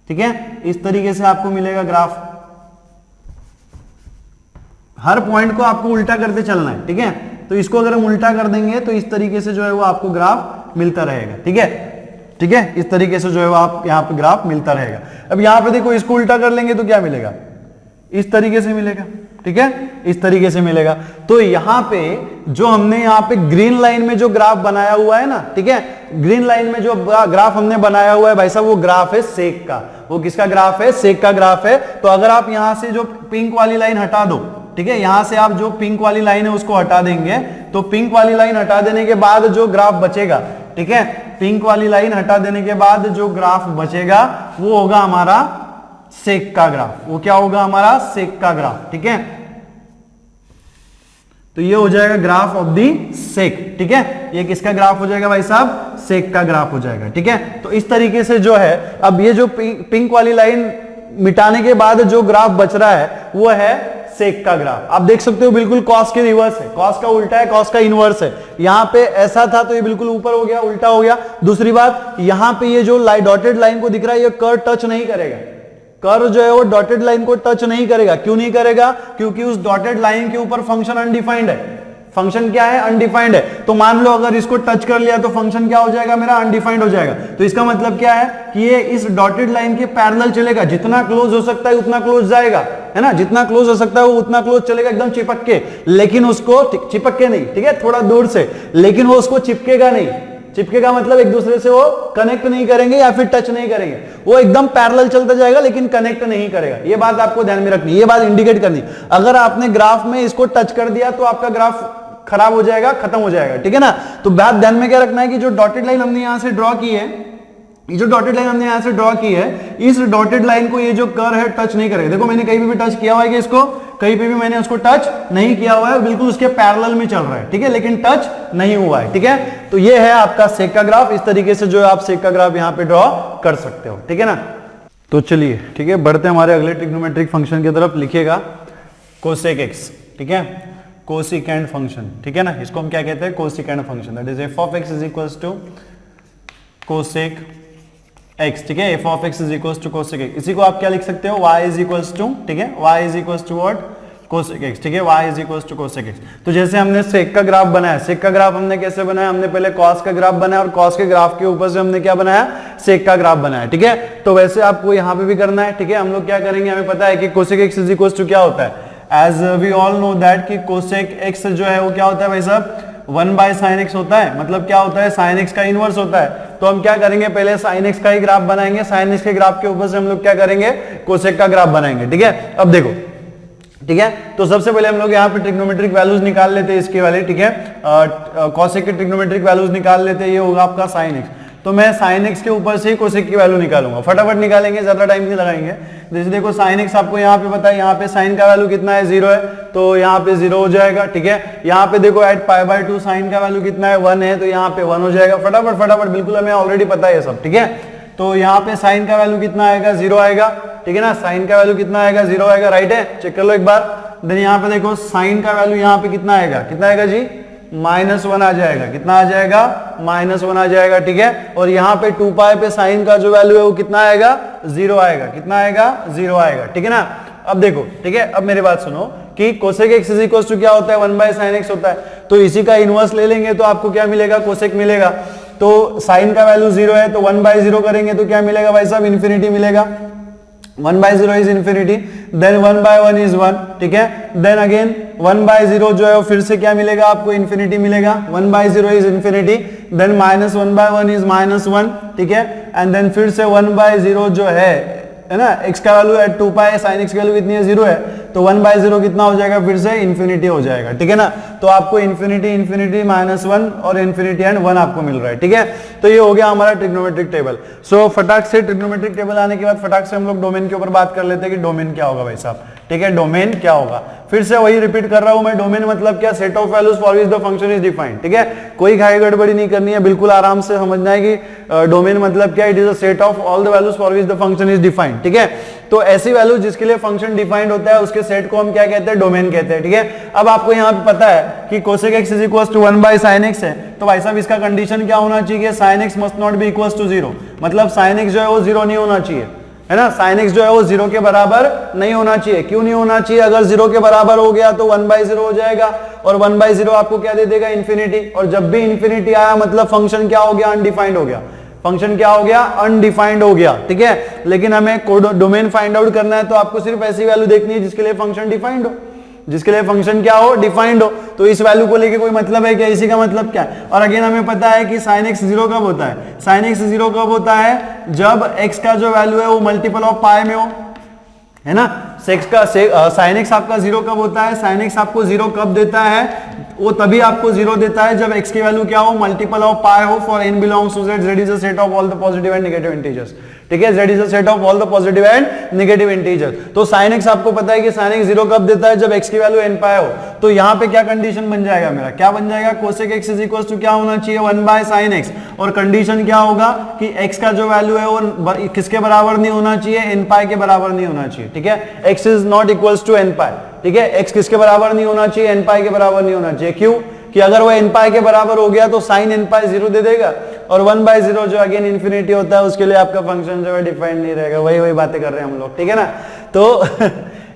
ठीक है। इस तरीके से आपको मिलेगा ग्राफ। हर पॉइंट को आपको उल्टा करते चलना है, ठीक है। तो इसको अगर हम उल्टा कर देंगे तो इस तरीके से जो है वो आपको ग्राफ मिलता रहेगा, ठीक है, ठीक है। इस तरीके से जो है वो आप यहाँ पे ग्राफ मिलता रहेगा। अब यहां पे देखो इसको उल्टा कर लेंगे तो क्या मिलेगा, इस तरीके से मिलेगा, ठीक है, इस तरीके से मिलेगा। तो यहां पे जो हमने यहां पे ग्रीन लाइन में जो ग्राफ बनाया हुआ है ना, ठीक है, ग्रीन लाइन में जो ग्राफ हमने बनाया हुआ है भाई साहब, वो ग्राफ है सेक का। वो किसका ग्राफ है, सेक का ग्राफ है। तो अगर आप यहां से जो पिंक वाली लाइन हटा दो, ठीक है, यहां से आप जो पिंक वाली लाइन है उसको हटा देंगे, तो पिंक वाली लाइन हटा देने के बाद जो ग्राफ बचेगा, ठीक है, पिंक वाली लाइन हटा देने के बाद जो ग्राफ बचेगा वो होगा हमारा सेक का ग्राफ। वो क्या होगा, हमारा सेक का ग्राफ, ठीक है। तो ये हो जाएगा ग्राफ ऑफ दी सेक, ठीक है। ये किसका ग्राफ हो जाएगा भाई साहब, सेक का ग्राफ हो जाएगा, ठीक है। तो इस तरीके से जो है, अब ये जो पिंक वाली लाइन मिटाने के बाद जो ग्राफ बच रहा है वो है सेक का ग्राफ। आप देख सकते हो बिल्कुल कॉस के रिवर्स है, कॉस का उल्टा है, कॉस का इनवर्स है। यहां पे ऐसा था तो ये बिल्कुल ऊपर हो गया, उल्टा हो गया। दूसरी बात, यहां पे ये जो डॉटेड लाइन को दिख रहा है ये कर्व टच नहीं करेगा, कर्व जो है वो डॉटेड लाइन को टच नहीं करेगा। क्यों नहीं करेगा, क्योंकि उस डॉटेड लाइन के ऊपर फंक्शन अनडिफाइंड है। फंक्शन क्या है, अनडिफाइंड है। तो मान लो अगर इसको टच कर लिया तो फंक्शन क्या हो जाएगा, मेरा अनडिफाइंड हो जाएगा। तो इसका मतलब क्या है कि ये इस डॉटेड लाइन के पैरेलल चलेगा, जितना क्लोज हो सकता है उतना क्लोज जाएगा, है ना, जितना क्लोज हो सकता है वो उतना क्लोज चलेगा, एकदम चिपक के। लेकिन उसको चिपक के नहीं, ठीक है, थोड़ा दूर से, लेकिन वो उसको चिपकेगा नहीं। चिपकेगा मतलब एक दूसरे से वो कनेक्ट नहीं करेंगे या फिर टच नहीं करेंगे, वो एकदम पैरेलल चलता जाएगा लेकिन कनेक्ट नहीं करेगा। ये बात आपको ध्यान में रखनी, ये बात इंडिकेट करनी। अगर आपने ग्राफ में इसको टच कर दिया तो आपका ग्राफ खराब हो जाएगा, खत्म हो जाएगा, ठीक है ना। तो बात ध्यान में क्या रखना है कि जो डॉटेड लाइन हमने यहां से ड्रॉ की है, ये जो डॉटेड लाइन हमने यहां से ड्रॉ की है, इस डॉटेड लाइन को ये जो कर्व है टच नहीं करेगा। देखो मैंने कहीं पे भी टच किया हुआ है कि इसको, कहीं पे भी मैंने उसको टच नहीं किया हुआ है, बिल्कुल उसके पैरेलल में चल रहा है, ठीक है, लेकिन टच नहीं हुआ है, ठीक है। तो ये है आपका सेक का ग्राफ। इस तरीके से जो है आप सेक का ग्राफ यहां पे ड्रॉ कर सकते हो, ठीक है ना। तो चलिए, ठीक है, बढ़ते हमारे अगले ट्रिग्नोमेट्रिक फंक्शन की तरफ। लिखिएगा कोसेक एक्स, ठीक है, कोसिकेंड फंक्शन, ठीक है ना। इसको हम क्या कहते हैं, cosecant function, that is f of x is equals to cosec x, ठीक है। F of x is equals to cosec x. इसी को आप क्या लिख सकते हो, y इज इक्वल्स टू, ठीक है, y is equals to what, cosec x, ठीक है, y is equal to cosec x. तो जैसे हमने सेक का ग्राफ बनाया, सेक का ग्राफ हमने कैसे बनाया, हमने पहले कॉस का ग्राफ बनाया और कॉस के ग्राफ के ऊपर से हमने क्या बनाया, सेक का ग्राफ बनाया, ठीक है। तो वैसे आपको यहाँ पे भी करना है, ठीक है। हम लोग क्या करेंगे, हमें पता है कि cosec x is equal to क्या होता है, as we all know that कि कोसेक एक्स जो है वो क्या होता है भाई साहब, 1 बाय साइन एक्स होता है। मतलब क्या होता है, साइन एक्स का इनवर्स होता है। तो हम क्या करेंगे, पहले साइन एक्स का ही ग्राफ बनाएंगे, साइन एक्स के ग्राफ के ऊपर से हम लोग क्या करेंगे, कोसेक का ग्राफ बनाएंगे, ठीक है। अब देखो, ठीक है, तो सबसे पहले हम लोग यहाँ पे ट्रिग्नोमेट्रिक वैल्यूज निकाल लेते हैं इसके वाले, ठीक है। कोसेक के ट्रिग्नोमेट्रिक वैल्यूज निकाल लेते हैं, ये होगा आपका साइन एक्स। तो मैं साइन एक्स के ऊपर से ही कोसेक की वैल्यू निकालूंगा, फटाफट निकालेंगे, ज्यादा टाइम नहीं लगाएंगे। जैसे देखो साइन एक्स आपको यहाँ पे पता है, यहाँ पे साइन का वैल्यू कितना है, 0 है, तो यहाँ पे 0 हो जाएगा, ठीक है। यहाँ पे देखो एट π/2 साइन का वैल्यू कितना है, 1 है, तो यहाँ पे 1 हो जाएगा। फटाफट फटाफट, बिल्कुल हमें ऑलरेडी पता है ये सब, ठीक है। तो यहाँ पे साइन का वैल्यू कितना आएगा, 0 आएगा, ठीक है ना। साइन का वैल्यू कितना आएगा, 0 आएगा, राइट है, चेक कर लो एक बार। देन यहाँ पे देखो साइन का वैल्यू यहाँ पे कितना आएगा, कितना आएगा जी, -1 आ जाएगा, कितना आ जाएगा, -1 आ जाएगा, ठीक है। और यहाँ पे 2π पे साइन का जो वैल्यू है वो कितना आएगा, 0 आएगा, कितना आएगा, 0 आएगा, ठीक है ना। अब देखो, ठीक है, अब मेरी बात सुनो कि cosec x is equal to क्या होता है, 1 बाय साइन एक्स होता है। तो इसी का इनवर्स ले लेंगे तो आपको क्या मिलेगा, कोसेक मिलेगा। तो साइन का वैल्यू 0 है, तो 1/0 करेंगे तो क्या मिलेगा भाई साहब, इन्फिनिटी मिलेगा। 1/0 इज इन्फिनिटी, देन 1/1 इज 1, ठीक है। देन अगेन 1/0 जो है फिर से क्या मिलेगा आपको, इन्फिनिटी मिलेगा। 1/0 इज इन्फिनिटी, देन -1/1 इज -1, ठीक है। एंड देन फिर से 1/0 जो है ना, x का वैल्यू है 2π, साइन x की वैल्यू कितनी है, 0 है, तो 1/0 कितना हो जाएगा, फिर से इन्फिनिटी हो जाएगा, ठीक है ना। तो आपको इन्फिनिटी इन्फिनिटी -1 और इन्फिनिटी एंड 1 आपको मिल रहा है, ठीक है। तो ये हो गया हमारा ट्रिग्नोमेट्रिक टेबल। सो फटाक से ट्रिग्नोमेट्रिक टेबल आने के बाद फटाक से हम लोग डोमेन के ऊपर बात कर लेते हैं कि डोमेन क्या होगा भाई साहब, ठीक है। डोमेन क्या होगा, फिर से वही रिपीट कर रहा हूं मैं, डोमेन मतलब क्या, set of values for which the function is defined, ठीक है। कोई घाई गड़बड़ी नहीं करनी है, बिल्कुल आराम से समझना है कि डोमेन मतलब क्या, it is a set of all the values for which the function is defined, ठीक है। तो ऐसी वैल्यू जिसके लिए फंक्शन डिफाइंड होता है उसके सेट को हम क्या कहते हैं, डोमेन कहते हैं, ठीक है। अब आपको यहाँ पे पता है कि cosec x is equal to 1 by sine x है, तो भाई साहब इसका कंडीशन क्या होना चाहिए, sine x must not be equal to 0, मतलब साइन एक्स जो है वो 0 नहीं होना चाहिए, है ना। साइन एक्स जो है वो 0 के बराबर नहीं होना चाहिए। क्यों नहीं होना चाहिए, अगर 0 के बराबर हो गया तो 1/0 हो जाएगा, और 1/0 आपको क्या दे देगा, इन्फिनिटी। और जब भी इन्फिनिटी आया मतलब फंक्शन क्या हो गया, अनडिफाइंड हो गया, फंक्शन क्या हो गया, अनडिफाइंड हो गया, ठीक है। लेकिन हमें डोमेन फाइंड आउट करना है तो आपको सिर्फ ऐसी वैल्यू देखनी है जिसके लिए फंक्शन डिफाइंड हो, जिसके लिए फंक्शन क्या हो, डिफाइंड हो। तो इस वैल्यू को लेके कोई मतलब है क्या, इसी का मतलब क्या है। और अगेन हमें पता है कि साइन एक्स 0 कब होता है, साइन एक्स 0 कब होता है, जब x का जो वैल्यू है वो मल्टीपल ऑफ पाई में हो, है ना। साइन एक्स आपका 0 कब होता है, साइन एक्स आपको 0 कब देता है, वो तभी आपको 0 देता है जब x की वैल्यू क्या हो, मल्टीपल ऑफ पाई हो। For n belongs to z, z is a set of all the positive and negative integers, ठीक है। z is a set of all the positive and negative integer. तो sin x आपको पता है कि sin x 0 कब देता है, जब x की वैल्यू n पाई हो। तो यहाँ पे क्या कंडीशन बन जाएगा मेरा, क्या बन जाएगा, cosec x is equal to क्या होना चाहिए, 1 बाय साइन x। और कंडीशन क्या होगा कि x का जो वैल्यू है वो किसके बराबर नहीं होना चाहिए, n पाई के बराबर नहीं होना चाहिए, ठीक है। x is not equals to n pi, ठीक है। x किसके बराबर नहीं होना चाहिए, n पाई के बराबर नहीं होना चाहिए। क्यों, कि अगर वो n पाई के बराबर हो गया तो साइन n पाई 0 दे देगा, और 1/0 जो अगेन इन्फिनिटी होता है उसके लिए आपका फंक्शन जो है डिफाइंड नहीं रहेगा। वही बातें कर रहे हैं हम लोग, ठीक है ना। तो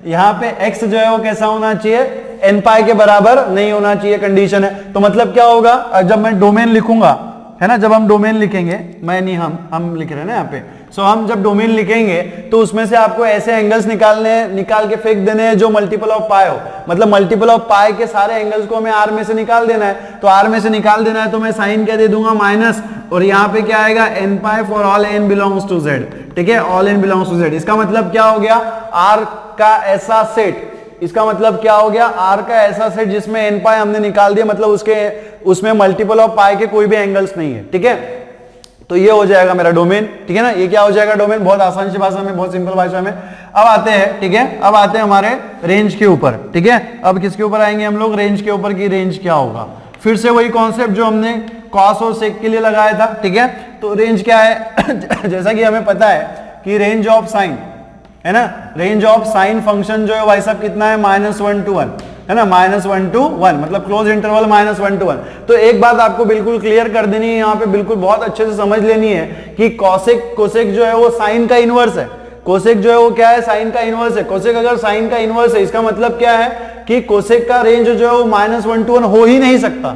यहाँ पे x जो है वो कैसा होना चाहिए, n पाई के बराबर नहीं होना चाहिए, कंडीशन है। तो मतलब क्या होगा, जब मैं डोमेन लिखूंगा, है ना, जब हम डोमेन लिखेंगे, मैं नहीं हम लिख रहे हैं ना यहाँ पे। सो हम जब डोमेन लिखेंगे तो उसमें से आपको ऐसे एंगल्स निकाल के फेंक देने हैं जो मल्टीपल ऑफ पाई हो, मतलब मल्टीपल ऑफ पाई के सारे एंगल्स को हमें आर में से निकाल देना है। तो आर में से निकाल देना है तो मैं साइन क्या दे दूंगा, माइनस, और यहाँ पे क्या आएगा, n pi for all n belongs to z, ठीक है, all n belongs to z। इसका मतलब क्या हो गया, r का ऐसा सेट, इसका मतलब क्या हो गया, r का ऐसा सेट जिसमें n पाई हमने निकाल दिया, मतलब उसमें मल्टीपल ऑफ पाई के कोई भी एंगल्स नहीं है, ठीक है। तो ये हो जाएगा मेरा डोमेन, ठीक है ना। ये क्या हो जाएगा, डोमेन, बहुत आसान सी भाषा में, बहुत सिंपल भाषा में। अब आते हैं, ठीक है, अब आते हैं हमारे रेंज के ऊपर, ठीक है। अब किसके ऊपर आएंगे हम लोग, रेंज के ऊपर की रेंज क्या होगा। फिर से वही कॉन्सेप्ट जो हमने कॉस और सेक के लिए लगाया था, ठीक है। तो रेंज क्या है जैसा कि हमें पता है कि रेंज ऑफ साइन, है ना, रेंज ऑफ साइन फंक्शन जो है भाई साहब कितना है, -1 to 1, है ना, -1 to 1, मतलब क्लोज इंटरवल -1 to 1। तो एक बात आपको बिल्कुल क्लियर कर देनी है यहाँ पे, बिल्कुल बहुत अच्छे से समझ लेनी है कि कोसेक जो है वो साइन का इनवर्स है। कोसेक जो है वो क्या है, साइन का इनवर्स है। कोसेक अगर साइन का इनवर्स है, इसका मतलब क्या है कि कोसेक का रेंज जो है वो -1 to 1 हो ही नहीं सकता,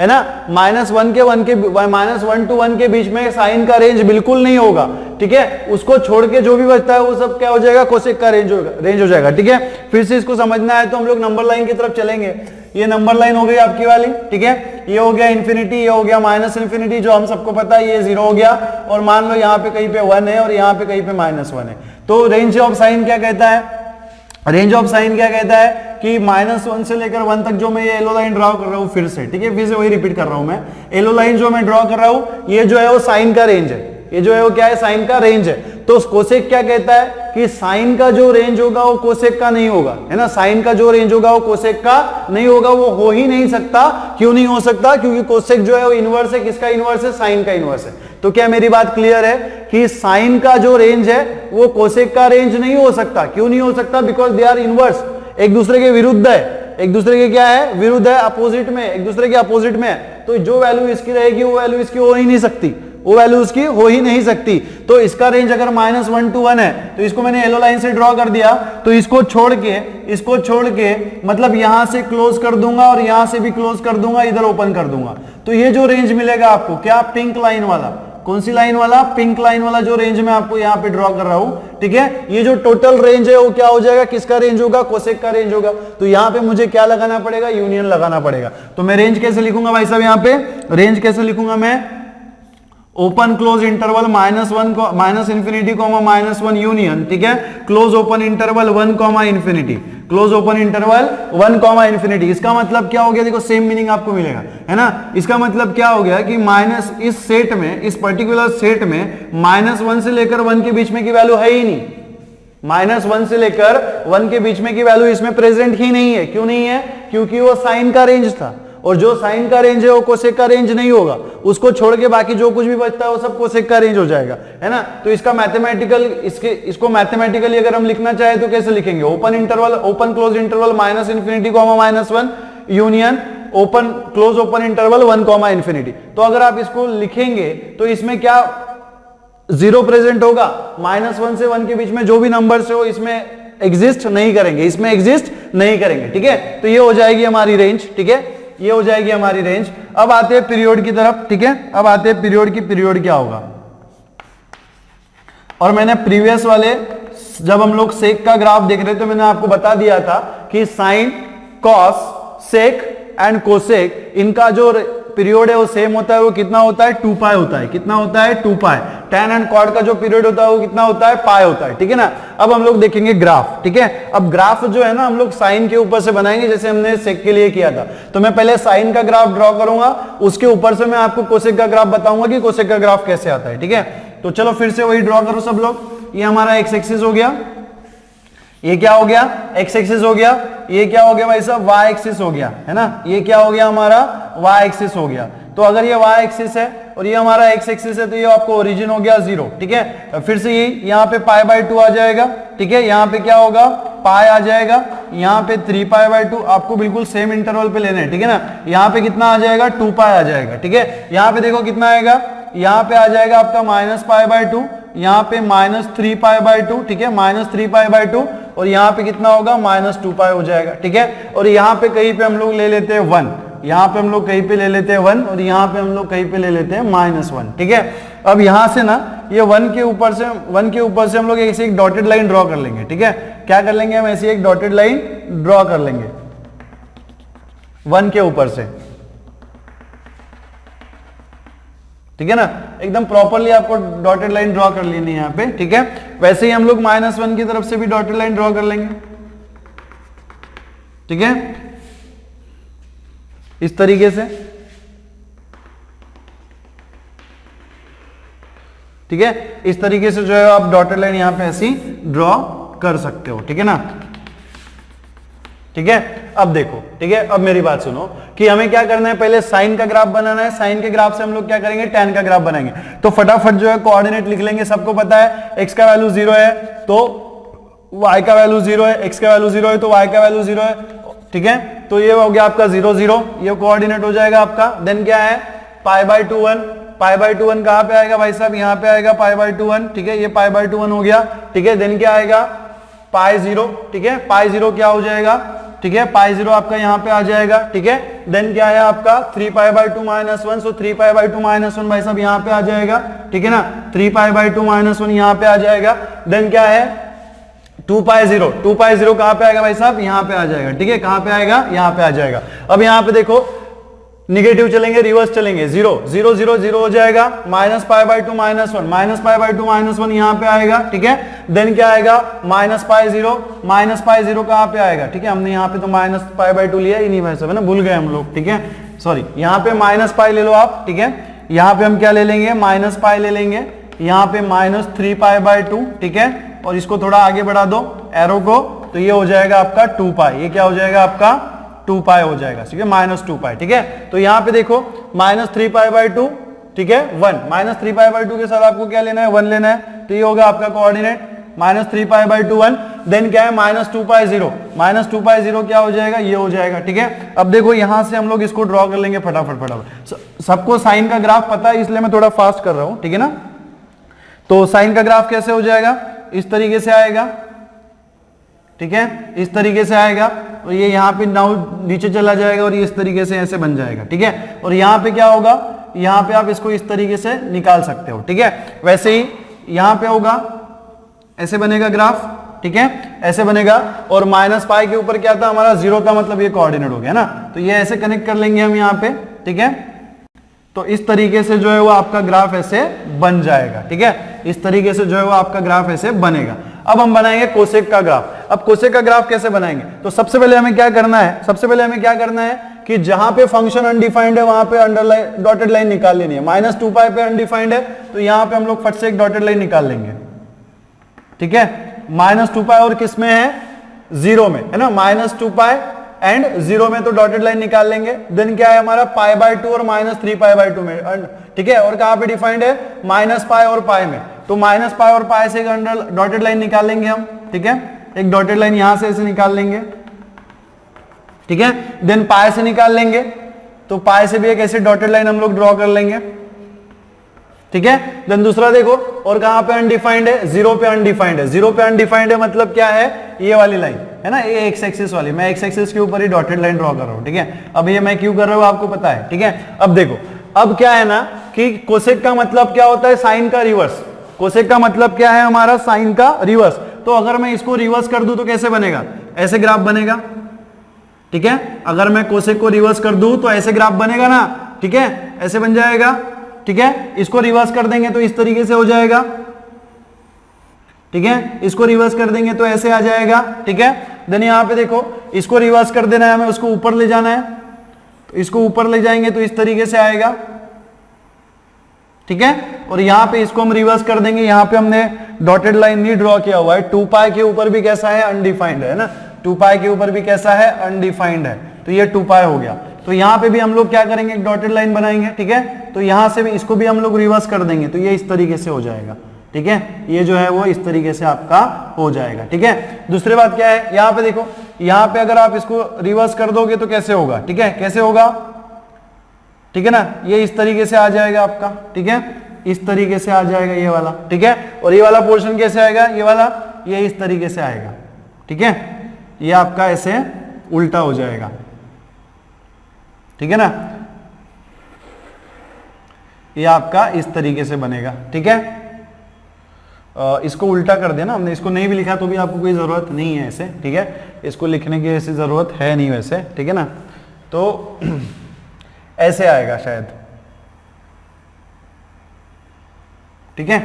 है ना। -1 to 1 के बीच में साइन का रेंज बिल्कुल नहीं होगा, ठीक है। उसको छोड़ के जो भी बचता है वो सब क्या हो जाएगा, कोसेक का रेंज हो जाएगा, ठीक है। फिर से इसको समझना है तो हम लोग नंबर लाइन की तरफ चलेंगे। ये नंबर लाइन हो गई आपकी वाली, ठीक है। ये हो गया इन्फिनिटी, ये हो गया -इन्फिनिटी, जो हम सबको पता है ये 0 हो गया, और मान लो यहाँ पे कहीं पे 1 है और यहाँ पे कहीं पे -1 है। तो रेंज ऑफ साइन क्या कहता है, रेंज ऑफ साइन क्या कहता है कि -1 से लेकर 1 तक जो मैं ये येलो लाइन ड्रॉ कर रहा हूँ, फिर से, ठीक है, फिर से वही रिपीट कर रहा हूं मैं। येलो लाइन जो मैं ड्रॉ कर रहा हूं, ये जो है वो साइन का रेंज है, ये जो है वो क्या है, साइन का रेंज है। तो कोसेक क्या कहता है कि साइन का जो रेंज होगा वो कोसेक का नहीं होगा, है ना। साइन का जो रेंज होगा वो कोसेक का नहीं होगा, वो हो ही नहीं सकता। क्यों नहीं हो सकता, क्योंकि कोसेक जो है वो इनवर्स है, किसका इनवर्स है, साइन का इनवर्स है। तो क्या मेरी बात क्लियर है कि साइन का जो रेंज है वो कोसेक का रेंज नहीं हो सकता। क्यों नहीं हो सकता, बिकॉज दे आर इनवर्स, एक दूसरे के विरुद्ध है, एक दूसरे के क्या है, विरुद्ध है, अपोजिट में, एक दूसरे के अपोजिट में है। तो जो वैल्यू इसकी रहेगी वो वैल्यू इसकी हो ही नहीं सकती, वो वैल्यू उसकी हो ही नहीं सकती। तो इसका रेंज अगर -1 to 1 है, तो इसको मैंने येलो लाइन से ड्रॉ कर दिया, तो इसको छोड़ के मतलब यहां से क्लोज कर दूंगा और यहां से भी क्लोज कर दूंगा, इधर ओपन कर दूंगा। तो ये जो रेंज मिलेगा आपको, क्या, पिंक लाइन वाला, कौन सी लाइन वाला, पिंक लाइन वाला जो रेंज मैं आपको यहाँ पे ड्रॉ कर रहा हूं, ठीक है। ये जो टोटल रेंज है वो क्या हो जाएगा, किसका रेंज होगा, कोसेक का रेंज होगा। तो यहाँ पे मुझे क्या लगाना पड़ेगा, यूनियन लगाना पड़ेगा। तो मैं रेंज कैसे लिखूंगा भाई साहब, यहाँ पे रेंज कैसे लिखूंगा मैं, open close interval -infinity -1 union, ठीक है, close open interval 1 infinity, close open interval 1 infinity. इसका मतलब क्या हो गया, देखो सेम मीनिंग आपको मिलेगा, है ना। इसका मतलब क्या हो गया कि माइनस इस सेट में, इस पर्टिकुलर सेट में -1 से लेकर 1 के बीच में की वैल्यू है ही नहीं, -1 से लेकर 1 के बीच में की वैल्यू इसमें प्रेजेंट ही नहीं है। क्यों नहीं है, क्योंकि वो साइन का रेंज था, और जो साइन का रेंज है वो कोसेक का रेंज नहीं होगा। उसको छोड़ के बाकी जो कुछ भी बचता है वो सब कोसेक का रेंज हो जाएगा, है ना। तो इसका मैथमेटिकल, इसको मैथमेटिकली अगर हम लिखना चाहे तो कैसे लिखेंगे, open interval, open close interval -infinity -1 union open close open interval 1 infinity. तो अगर आप इसको लिखेंगे तो इसमें क्या 0 प्रेजेंट होगा, -1 से 1 के बीच में जो भी नंबर्स हो इसमें एग्जिस्ट नहीं करेंगे, इसमें एग्जिस्ट नहीं करेंगे, ठीक है। तो ये हो जाएगी हमारी रेंज, ठीक है, ये हो जाएगी हमारी रेंज। अब आते हैं पीरियड की तरफ, ठीक है। अब आते हैं पीरियड की, पीरियड क्या होगा। और मैंने प्रीवियस वाले जब हम लोग सेक का ग्राफ देख रहे थे तो मैंने आपको बता दिया था कि sine, cos, sec and cosec, इनका जो पीरियड है वो सेम होता है। वो कितना होता है, 2 पाई होता है। कितना होता है, 2 पाई। tan एंड कॉट का जो पीरियड होता है वो कितना होता है, पाई होता है, ठीक है ना। अब हम लोग देखेंगे ग्राफ, ठीक है। अब ग्राफ जो है ना हम लोग साइन के ऊपर से बनाएंगे, जैसे हमने सेक के लिए किया था। तो मैं पहले साइन का ग्राफ ड्रॉ करूंगा, उसके ऊपर से मैं आपको कोसेक का ग्राफ बताऊंगा कि कोसेक का ग्राफ कैसे आता है, ठीक है। तो चलो फिर से वही ड्रॉ करो सब लोग। ये हमारा एक्स एक्सिस हो गया, ये क्या हो गया, एक्स एक्सिस हो गया, ये क्या हो गया भाई साहब, वाई एक्सिस हो गया, है ना। ये क्या हो गया हमारा, वाई एक्सिस हो गया। तो अगर ये वाई एक्सिस है और ये हमारा एक्स एक्सिस है तो ये आपको ओरिजिन हो गया 0, ठीक है। फिर से यही यहाँ पे π/2 आ जाएगा, ठीक है। यहाँ पे क्या होगा, पाई आ जाएगा, यहाँ पे 3π/2, आपको बिल्कुल सेम इंटरवल पे लेना है, ठीक है ना। यहाँ पे कितना आ जाएगा, 2 पाई आ जाएगा, ठीक है। यहाँ पे देखो कितना आएगा, यहाँ पे आ जाएगा आपका -π/2, यहाँ पे -3π/2, ठीक है, -3π/2, और यहाँ पे कितना होगा, -2 पाई हो जाएगा, ठीक है। और यहाँ पे कहीं पे हम लोग ले लेते हैं 1, यहाँ पे हम लोग कहीं पे ले लेते हैं 1, और यहाँ पे हम लोग कहीं पे ले लेते हैं -1, ठीक है। अब यहाँ से ना ये 1 के ऊपर से हम लोग ऐसे एक डॉटेड लाइन ड्रॉ कर लेंगे, ठीक है। क्या कर लेंगे हम, ऐसे एक डॉटेड लाइन ड्रॉ कर लेंगे 1 के ऊपर से, ठीक है ना। एकदम प्रॉपरली आपको डॉटेड लाइन ड्रॉ कर लेनी है यहाँ पे, ठीक है। वैसे ही हम लोग -1 की तरफ से भी डॉटेड लाइन ड्रॉ कर लेंगे, ठीक है, इस तरीके से, ठीक है। इस तरीके से जो है आप डॉटेड लाइन यहां पे ऐसी ड्रॉ कर सकते हो, ठीक है ना, ठीक है। अब देखो, ठीक है, अब मेरी बात सुनो कि हमें क्या करना है, पहले साइन का ग्राफ बनाना है। साइन के ग्राफ से हम लोग क्या करेंगे, tan का ग्राफ बनाएंगे। तो फटाफट जो है कोऑर्डिनेट लिख लेंगे। सबको पता है x का वैल्यू 0 है तो y का वैल्यू 0 है, x का वैल्यू 0 है तो y का वैल्यू 0 है, ठीक है। तो ये हो गया आपका 0 0, ये कोऑर्डिनेट हो जाएगा आपका। देन क्या है, π/2 1, π/2 कहां पे आएगा भाई साहब, यहाँ पे आएगा π/2, ठीक है, ये π/2 हो गया, ठीक है। देन क्या आएगा π0, ठीक है, π0 क्या हो जाएगा, ठीक है, π0 आपका यहाँ पे आ जाएगा, ठीक है। देन क्या है आपका 3π/2 -1, सो 3π/2 -1 भाई साहब यहाँ पे आ जाएगा, ठीक है ना, 3π/2 -1 यहाँ पे आ जाएगा। देन क्या है 2π0, 2π0 कहां पे आएगा भाई साहब, यहाँ पे आ जाएगा, ठीक है, कहां पे आएगा, यहाँ पे आ जाएगा। अब यहाँ पे देखो निगेटिव चलेंगे, रिवर्स चलेंगे, 0 0 0 0 हो जाएगा, -π/2 -1, -π/2 -1 यहाँ पे आएगा, ठीक है। देन क्या आएगा -π0 कहां पे आएगा, ठीक है, हमने यहाँ पे तो -π/2 लिया ही नहीं भाई साहब, है ना, भूल गए हम लोग, ठीक है, सॉरी, यहाँ पे -π ले लो आप, ठीक है। यहाँ पे हम क्या ले लेंगे, -π ले लेंगे, यहाँ पे -3π/2, ठीक है, और इसको थोड़ा आगे बढ़ा दो एरो को, तो ये हो जाएगा आपका 2π, ये क्या हो जाएगा आपका 2π हो जाएगा, ठीक है, -2π, ठीक है। तो यहाँ पे देखो -3π/2, ठीक है, 1, -3π/2 के साथ आपको क्या लेना है, 1 लेना है, तो ये होगा आपका कोऑर्डिनेट -3π/2 1। देन क्या है -2π0, -2π0 क्या हो जाएगा, ये हो जाएगा, ठीक है। अब देखो यहां से हम लोग इसको ड्रॉ कर लेंगे फटाफट। सबको साइन का ग्राफ पता है, इसलिए मैं थोड़ा फास्ट कर रहा हूं, ठीक है ना। तो साइन का ग्राफ कैसे हो जाएगा, इस तरीके से आएगा, ठीक है, इस तरीके से आएगा, और ये यहाँ पे नाउ नीचे चला जाएगा और ये इस तरीके से ऐसे बन जाएगा, ठीक है। और यहाँ पे क्या होगा, यहाँ पे आप इसको इस तरीके से निकाल सकते हो, ठीक है। वैसे ही यहाँ पे होगा, ऐसे बनेगा ग्राफ, ठीक है, ऐसे बनेगा, और -π के ऊपर क्या था हमारा 0 का मतलब ये कोऑर्डिनेट हो गया ना, तो ये ऐसे कनेक्ट कर लेंगे हम यहाँ पे, ठीक है। तो इस तरीके से जो है वो आपका ग्राफ ऐसे बन जाएगा, ठीक है, इस तरीके से जो है वो आपका ग्राफ ऐसे बनेगा। अब हम बनाएंगे कोसेक का ग्राफ। अब कोसेक का ग्राफ कैसे बनाएंगे, तो सबसे पहले हमें क्या करना है, कि जहां पे फंक्शन अनडिफाइंड है वहां पे अंडरलाइन डॉटेड लाइन निकाल लेनी है। -2π पे अनडिफाइंड है, तो यहां पे हम लोग फट से एक डॉटेड लाइन निकाल लेंगे, ठीक है। -2π और किस में है, 0 में, है ना, -2π एंड 0 में, तो डॉटेड लाइन निकाल लेंगे। देन क्या है हमारा π/2 और -3π/2 में, ठीक है, और कहां पे डिफाइंड है, -π और π में, तो -π और π से एक डॉटेड लाइन निकाल लेंगे हम, ठीक है, एक डॉटेड लाइन यहां से ऐसे निकाल लेंगे, ठीक है। देन π से निकाल लेंगे, तो π से भी एक ऐसे डॉटेड लाइन हम लोग ड्रॉ कर लेंगे, ठीक है। देन दूसरा देखो, और कहां पे अनडिफाइंड है, 0 पे अनडिफाइंड है। 0 पे अनडिफाइंड है मतलब क्या है, ये वाली लाइन है ना, ये एक्स एक्सिस वाली, मैं एक्स एक्सिस के ऊपर ही डॉटेड लाइन ड्रॉ कर रहा हूं, ठीक है। अब ये मैं क्यों कर रहा हूं आपको पता है, ठीक है। अब देखो, अब क्या है ना कि कोसेक का मतलब क्या होता है, साइन का रिवर्स। कोसेक का मतलब क्या है हमारा, साइन का रिवर्स। तो अगर मैं इसको रिवर्स कर दूं तो कैसे बनेगा, ऐसे ग्राफ बनेगा, ठीक है। अगर मैं कोसेक को रिवर्स कर दूं तो ऐसे ग्राफ बनेगा ना, ठीक है, ऐसे बन जाएगा, ठीक है। इसको रिवर्स कर देंगे तो इस तरीके से हो जाएगा, ठीक है, इसको रिवर्स कर देंगे तो ऐसे आ जाएगा, ठीक है। देन यहाँ पे देखो, इसको रिवर्स कर देना है हमें, उसको ऊपर ले जाना है, तो इसको ऊपर ले जाएंगे तो इस तरीके से आएगा, ठीक है। और यहाँ पे इसको हम रिवर्स कर देंगे, यहाँ पे हमने डॉटेड लाइन नहीं ड्रॉ किया हुआ है, 2π के ऊपर भी कैसा है, अनडिफाइंड है ना, 2π के ऊपर भी कैसा है, अनडिफाइंड है, तो ये 2π हो गया। तो यहाँ पे भी हम लोग क्या करेंगे, एक डॉटेड लाइन बनाएंगे, ठीक है। तो यहाँ से भी इसको भी हम लोग रिवर्स कर देंगे, तो ये इस तरीके से हो जाएगा, ठीक है, ये जो है वो इस तरीके से आपका हो जाएगा, ठीक है। दूसरी बात क्या है, यहाँ पे देखो, यहाँ पे अगर आप इसको रिवर्स कर दोगे तो कैसे होगा, ठीक है, कैसे होगा, ठीक है ना, ये इस तरीके से आ जाएगा आपका, ठीक है, इस तरीके से आ जाएगा ये वाला, ठीक है। और ये वाला पोर्शन कैसे आएगा, ये वाला, ये इस तरीके से आएगा, ठीक है, ये आपका ऐसे उल्टा हो जाएगा, ठीक है ना, ये आपका इस तरीके से बनेगा, ठीक है। इसको उल्टा कर देना हमने, इसको नहीं भी लिखा तो भी आपको कोई जरूरत नहीं है ऐसे, ठीक है, इसको लिखने की ऐसी जरूरत है नहीं वैसे, ठीक है ना। तो ऐसे आएगा शायद, ठीक है।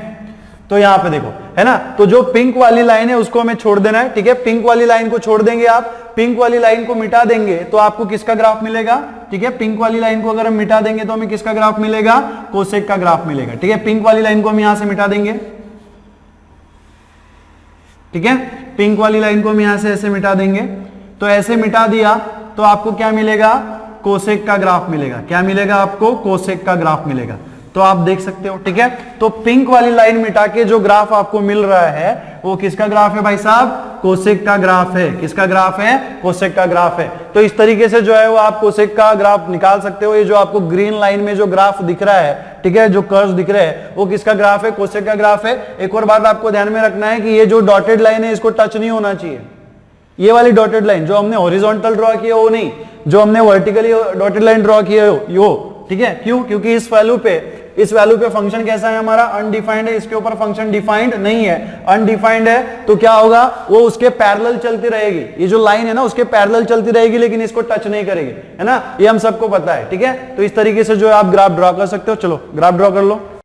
तो यहां पे देखो, है ना, तो जो पिंक वाली लाइन है उसको हमें छोड़ देना है, ठीक है, पिंक वाली लाइन को छोड़ देंगे आप, पिंक वाली लाइन को मिटा देंगे तो आपको किसका ग्राफ मिलेगा, ठीक है, पिंक वाली लाइन को अगर हम मिटा देंगे तो हमें किसका ग्राफ मिलेगा, कोसेक का ग्राफ मिलेगा, ठीक है। पिंक वाली लाइन को हम यहां से मिटा देंगे, ठीक है, पिंक वाली लाइन को हम यहां से ऐसे मिटा देंगे, तो ऐसे मिटा दिया तो आपको क्या मिलेगा, कोसेक का ग्राफ मिलेगा। क्या मिलेगा आपको, कोसेक का ग्राफ मिलेगा। तो आप देख सकते हो, ठीक है। तो पिंक वाली लाइन मिटा के जो ग्राफ आपको मिल रहा है वो किसका ग्राफ है भाई साहब, कोसेक का ग्राफ है। किसका ग्राफ है? कोसेक का ग्राफ है। तो इस तरीके से जो है वो आप कोसेक का ग्राफ निकाल सकते हो। ये जो आपको ग्रीन लाइन में जो ग्राफ दिख रहा है, ठीक है, जो कर्व दिख रहे हैं, वो किसका ग्राफ है? कोसेक का ग्राफ है। एक और बात आपको ध्यान में रखना है कि ये जो डॉटेड लाइन है इसको टच नहीं होना चाहिए। ये वाली डॉटेड लाइन जो हमने हॉरिजॉन्टल ड्रॉ की है वो नहीं, जो हमने वर्टिकली डॉटेड लाइन ड्रॉ की है वो, ठीक है। क्यों? क्योंकि इस वैल्यू पे फंक्शन कैसा है हमारा? अनडिफाइंड है। इसके ऊपर फंक्शन डिफाइंड नहीं है, अनडिफाइंड है। तो क्या होगा? वो उसके पैरेलल चलती रहेगी। ये जो लाइन है ना उसके पैरेलल चलती रहेगी, लेकिन इसको टच नहीं करेगी, है ना। ये हम सबको पता है, ठीक है। तो इस तरीके से जो है आप ग्राफ ड्रॉ कर सकते हो। चलो ग्राफ ड्रॉ कर लो।